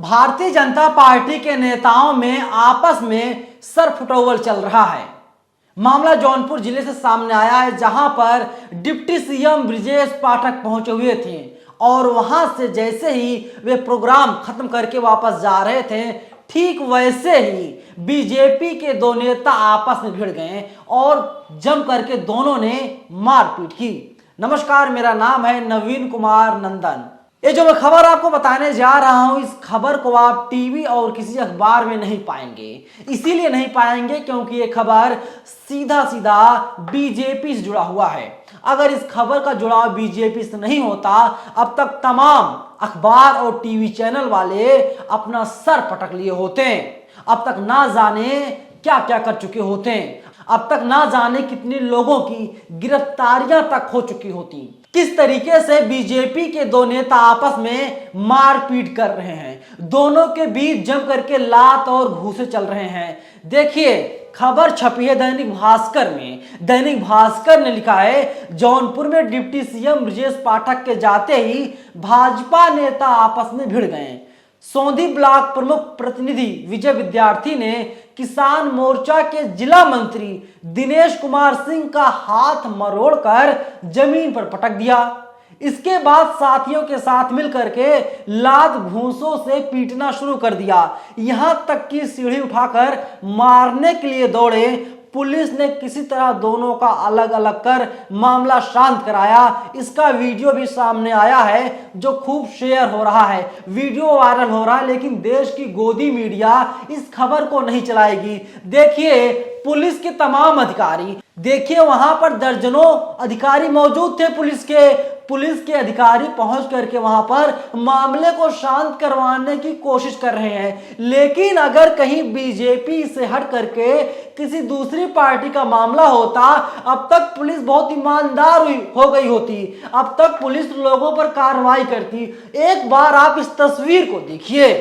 Bharatiya Janata party के नेताओं में आपस में सरफुटौवल चल रहा है। मामला जौनपुर जिले से सामने आया है, जहां पर डिप्टी सीएम ब्रजेश पाठक पहुंचे हुए थे और वहां से जैसे ही वे प्रोग्राम खत्म करके वापस जा रहे थे, ठीक वैसे ही बीजेपी के दो नेता आपस में भिड़ गए और जम करके दोनों ने मारपीट की। नमस्कार, मेरा नाम है नवीन कुमार नंदन। ये जो मैं खबर आपको बताने जा रहा हूं, इस खबर को आप टीवी और किसी अखबार में नहीं पाएंगे। इसीलिए नहीं पाएंगे क्योंकि ये खबर सीधा सीधा बीजेपी से जुड़ा हुआ है। अगर इस खबर का जुड़ाव बीजेपी से नहीं होता, अब तक तमाम अखबार और टीवी चैनल वाले अपना सर पटक लिए होते। अब तक ना जाने क्या क्या कर चुके होते, अब तक ना जाने कितने लोगों की गिरफ्तारियां तक हो चुकी होती। किस तरीके से बीजेपी के दो नेता आपस में मारपीट कर रहे हैं, दोनों के बीच जम करके लात और घूंसे चल रहे हैं। देखिए, खबर छपी है दैनिक भास्कर में। दैनिक भास्कर ने लिखा है, जौनपुर में डिप्टी सीएम ब्रजेश पाठक के जाते ही भाजपा नेता आपस में भिड़ गए। सौंधी ब्लॉक प्रमुख प्रतिनिधि विजय विद्यार्थी ने किसान मोर्चा के जिला मंत्री दिनेश कुमार सिंह का हाथ मरोड़कर जमीन पर पटक दिया। इसके बाद साथियों के साथ मिलकर के लात घूंसों से पीटना शुरू कर दिया। यहां तक कि सीढ़ी उठाकर मारने के लिए दौड़े। पुलिस ने किसी तरह दोनों का अलग अलग कर मामला शांत कराया। इसका वीडियो भी सामने आया है जो खूब शेयर हो रहा है, वीडियो वायरल हो रहा है, लेकिन देश की गोदी मीडिया इस खबर को नहीं चलाएगी। देखिए, पुलिस के तमाम अधिकारी, देखिए वहां पर दर्जनों अधिकारी मौजूद थे। पुलिस के अधिकारी पहुंच करके वहां पर मामले को शांत करवाने की कोशिश कर रहे हैं। लेकिन अगर कहीं बीजेपी से हट करके किसी दूसरी पार्टी का मामला होता, अब तक पुलिस बहुत ईमानदार हो गई होती, अब तक पुलिस लोगों पर कार्रवाई करती। एक बार आप इस तस्वीर को देखिए,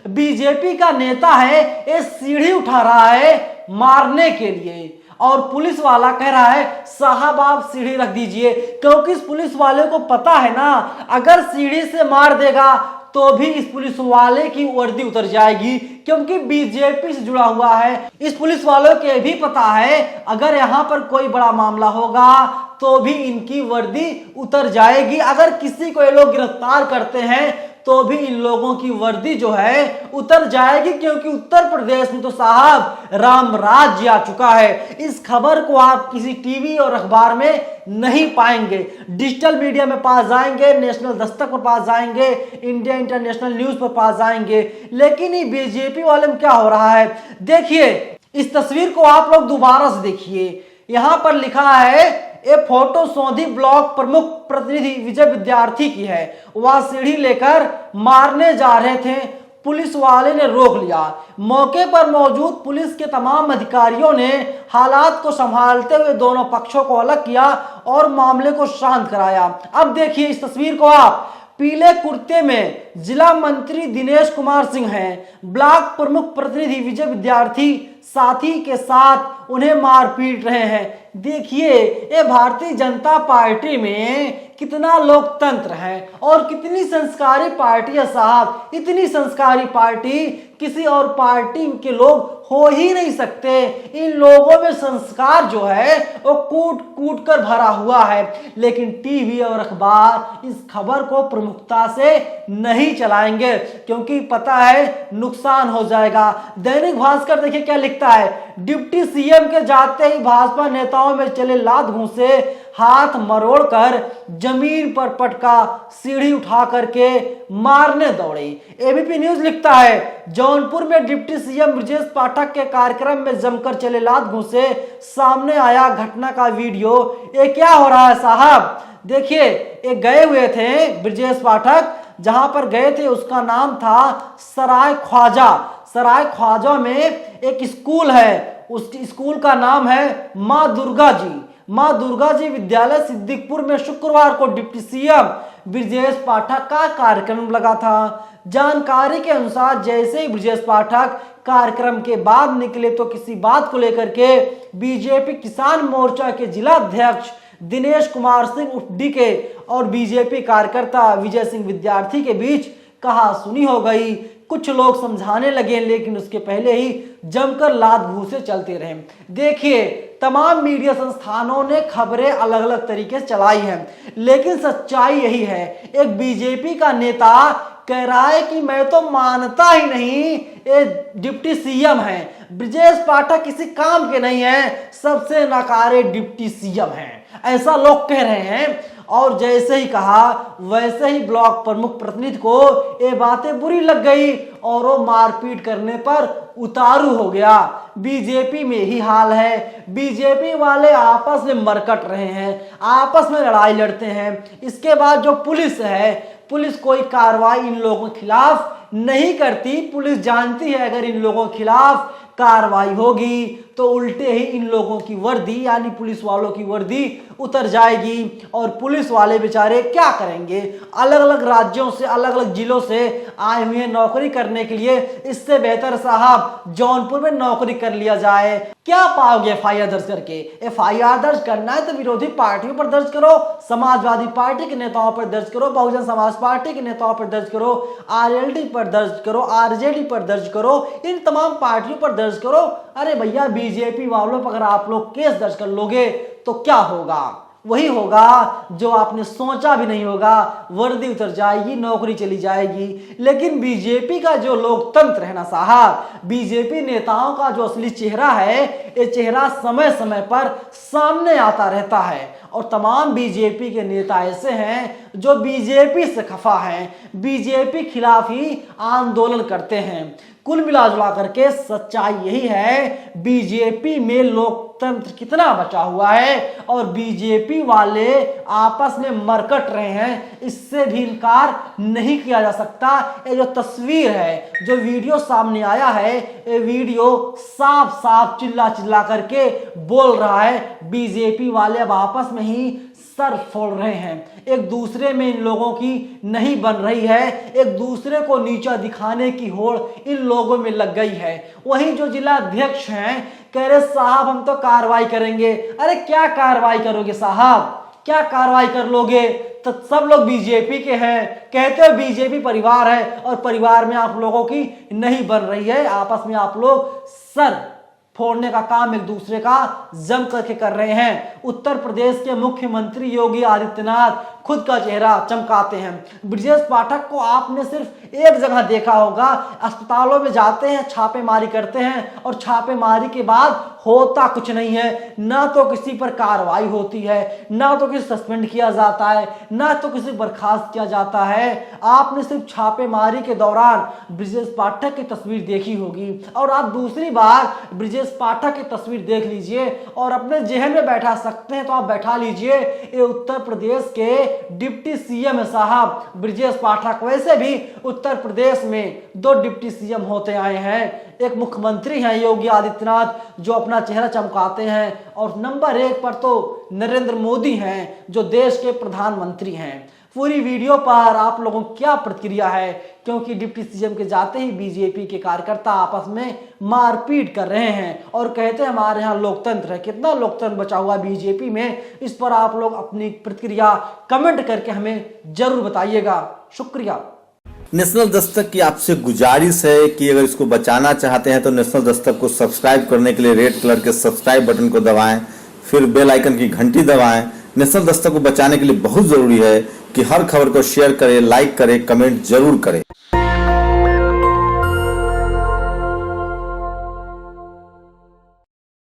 बीजेपी का नेता है, ये सीढ़ी उठा रहा है मारने के लिए और पुलिस वाला कह रहा है साहब आप सीढ़ी रख दीजिए, क्योंकि इस पुलिस वाले को पता है ना, अगर सीढ़ी से मार देगा तो भी इस पुलिस वाले की वर्दी उतर जाएगी, क्योंकि बीजेपी से जुड़ा हुआ है। इस पुलिस वालों के भी पता है अगर यहाँ पर कोई बड़ा मामला होगा तो भी इनकी वर्दी उतर जाएगी। अगर किसी को ये लोग गिरफ्तार करते हैं तो भी इन लोगों की वर्दी जो है उतर जाएगी, क्योंकि उत्तर प्रदेश में तो साहब राम राज्य आ चुका है। इस खबर को आप किसी टीवी और अखबार में नहीं पाएंगे। डिजिटल मीडिया में पास जाएंगे, नेशनल दस्तक पर पास जाएंगे, इंडिया इंटरनेशनल न्यूज पर पास जाएंगे, लेकिन ये बीजेपी वाले में क्या हो रहा है। देखिए, इस तस्वीर को आप लोग दोबारा से देखिए। यहां पर लिखा है, ये फोटो सौंधी ब्लॉक प्रमुख प्रतिनिधि विजय विद्यार्थी की है। वह सीढ़ी लेकर मारने जा रहे थे, पुलिस वाले ने रोक लिया। मौके पर मौजूद पुलिस के तमाम अधिकारियों ने हालात को संभालते हुए दोनों पक्षों को अलग किया और मामले को शांत कराया। अब देखिए इस तस्वीर को आप, पीले कुर्ते में जिला मंत्री दिनेश कुमार सिंह हैं, ब्लॉक प्रमुख प्रतिनिधि विजय विद्यार्थी साथी के साथ उन्हें मार पीट रहे हैं। देखिए, ये भारतीय जनता पार्टी में कितना लोकतंत्र है और कितनी संस्कारी पार्टी है साहब। इतनी संस्कारी पार्टी किसी और पार्टी के लोग हो ही नहीं सकते। इन लोगों में संस्कार जो है वो कूट कूट कर भरा हुआ है, लेकिन टीवी और अखबार इस खबर को प्रमुखता से नहीं चलाएंगे, क्योंकि पता है नुकसान हो जाएगा। दैनिक भास्कर देखिए क्या लिखता है, डिप्टी सीएम के जाते ही भाजपा नेताओं में चले लात घूंसे, हाथ मरोड़कर जमीन पर पटका, सीढ़ी उठा करके मारने दौड़े। एबीपी न्यूज लिखता है, जौनपुर में डिप्टी सीएम ब्रजेश पाठक के कार्यक्रम में जमकर चले लात घूंसे, सामने आया घटना का वीडियो। ये क्या हो रहा है साहब। देखिए, ये गए हुए थे ब्रजेश पाठक, जहां पर गए थे उसका नाम था सराय ख्वाजा। सराय ख्वाजा में एक स्कूल है, उस स्कूल का नाम है माँ दुर्गा जी विद्यालय सिद्दीकपुर में शुक्रवार को डिप्टी सीएम ब्रजेश पाठक का कार्यक्रम लगा था। जानकारी के अनुसार जैसे ही ब्रजेश पाठक कार्यक्रम के बाद निकले तो किसी बात को लेकर के बीजेपी किसान मोर्चा के जिला अध्यक्ष दिनेश कुमार सिंह उप्डी के और बीजेपी कार्यकर्ता विजय सिंह विद्यार्थी के बीच कहा सुनी हो गई। कुछ लोग समझाने लगे, लेकिन उसके पहले ही जमकर लात घूंसे चलते रहे। देखिए, तमाम मीडिया संस्थानों ने खबरें अलग अलग तरीके से चलाई हैं, लेकिन सच्चाई यही है। एक बीजेपी का नेता कह रहा है कि मैं तो मानता ही नहीं ये डिप्टी सीएम है, ब्रजेश पाठक किसी काम के नहीं है, सबसे नकारे डिप्टी सीएम हैं, ऐसा लोग कह रहे हैं। और जैसे ही कहा वैसे ही ब्लॉक प्रमुख प्रतिनिधि को ये बातें बुरी लग गई और वो मारपीट करने पर उतारू हो गया। बीजेपी में ही हाल है, बीजेपी वाले आपस में मरकट रहे हैं, आपस में लड़ाई लड़ते हैं। इसके बाद जो पुलिस है, पुलिस कोई कार्रवाई इन लोगों के खिलाफ नहीं करती। पुलिस जानती है अगर इन लोगों के खिलाफ कार्रवाई होगी तो उल्टे ही इन लोगों की वर्दी यानी पुलिस वालों की वर्दी उतर जाएगी और पुलिस वाले बेचारे क्या करेंगे। अलग अलग राज्यों से, अलग अलग जिलों से आए हुए नौकरी करने के लिए, इससे बेहतर साहब जौनपुर में नौकरी कर लिया जाए। क्या पाओगे एफआईआर दर्ज करके? एफआईआर दर्ज करना है तो विरोधी पार्टियों पर दर्ज करो, समाजवादी पार्टी के नेताओं पर दर्ज करो, बहुजन समाज पार्टी के नेताओं पर दर्ज करो, आरएलडी पर दर्ज करो, आरजेडी पर दर्ज करो, इन तमाम पार्टियों पर दर्ज करो। अरे भैया, बीजेपी वालों पर अगर आप लोग केस दर्ज कर लोगे तो क्या होगा? वही होगा जो आपने सोचा भी नहीं होगा, वर्दी उतर जाएगी, नौकरी चली जाएगी। लेकिन बीजेपी का जो लोकतंत्र है ना साहब, बीजेपी नेताओं का जो असली चेहरा है, ये चेहरा समय समय पर सामने आता रहता है। और तमाम बीजेपी के नेता ऐसे हैं जो बीजेपी से खफा हैं, बीजेपी खिलाफ ही आंदोलन करते हैं। कुल मिला जुला करके सच्चाई यही है, बीजेपी में लोकतंत्र कितना बचा हुआ है और बीजेपी वाले आपस में मरकट रहे हैं, इससे भी इनकार नहीं किया जा सकता। ये जो तस्वीर है, जो वीडियो सामने आया है, ये वीडियो साफ साफ चिल्ला चिल्ला करके बोल रहा है बीजेपी वाले अब आपस में ही सर फोड़ रहे हैं। एक दूसरे में इन लोगों की नहीं बन रही है, एक दूसरे को नीचा दिखाने की होड़ इन लोगों में लग गई है। वहीं जो जिला अध्यक्ष हैं कह रहे साहब हम तो कार्रवाई करेंगे। अरे क्या कार्रवाई करोगे साहब, क्या कार्रवाई कर लोगे? तो सब लोग बीजेपी के हैं, कहते हो बीजेपी परिवार है और परिवार में आप लोगों की नहीं बन रही है, आपस में आप लोग सर फोड़ने का काम एक दूसरे का जम करके कर रहे हैं। उत्तर प्रदेश के मुख्यमंत्री योगी आदित्यनाथ खुद का चेहरा चमकाते हैं। ब्रजेश पाठक को आपने सिर्फ एक जगह देखा होगा, अस्पतालों में जाते हैं, छापेमारी करते हैं और छापेमारी के बाद होता कुछ नहीं है, ना तो किसी पर कार्रवाई होती है, ना तो किसी सस्पेंड किया जाता है, ना तो किसी बर्खास्त किया जाता है। आपने सिर्फ छापेमारी के दौरान ब्रजेश पाठक की तस्वीर देखी होगी और आप दूसरी बार ब्रजेश पाठक की तस्वीर देख लीजिए और अपने जहन में बैठा सकते हैं तो आप बैठा लीजिए, ये उत्तर प्रदेश के डिप्टी सीएम है साहब ब्रजेश पाठक। वैसे भी उत्तर प्रदेश में 2 डिप्टी सीएम होते आए हैं, एक मुख्यमंत्री हैं योगी आदित्यनाथ जो अपना चेहरा चमकाते हैं और नंबर 1 पर तो नरेंद्र मोदी हैं जो देश के प्रधानमंत्री हैं। पूरी वीडियो पर आप लोगों की क्या प्रतिक्रिया है? क्योंकि डिप्टी सीएम के जाते ही बीजेपी के कार्यकर्ता आपस में मारपीट कर रहे हैं और कहते हैं हमारे यहाँ लोकतंत्र है। कितना लोकतंत्र बचा हुआ बीजेपी में, इस पर आप लोग अपनी प्रतिक्रिया कमेंट करके हमें जरूर बताइएगा। शुक्रिया। नेशनल दस्तक की आपसे गुजारिश है कि अगर इसको बचाना चाहते हैं तो नेशनल दस्तक को सब्सक्राइब करने के लिए रेड कलर के सब्सक्राइब बटन को दबाएं, फिर बेल आइकन की घंटी दबाएं। नेशनल दस्तक को बचाने के लिए बहुत जरूरी है कि हर खबर को शेयर करें, लाइक करें, कमेंट जरूर करें।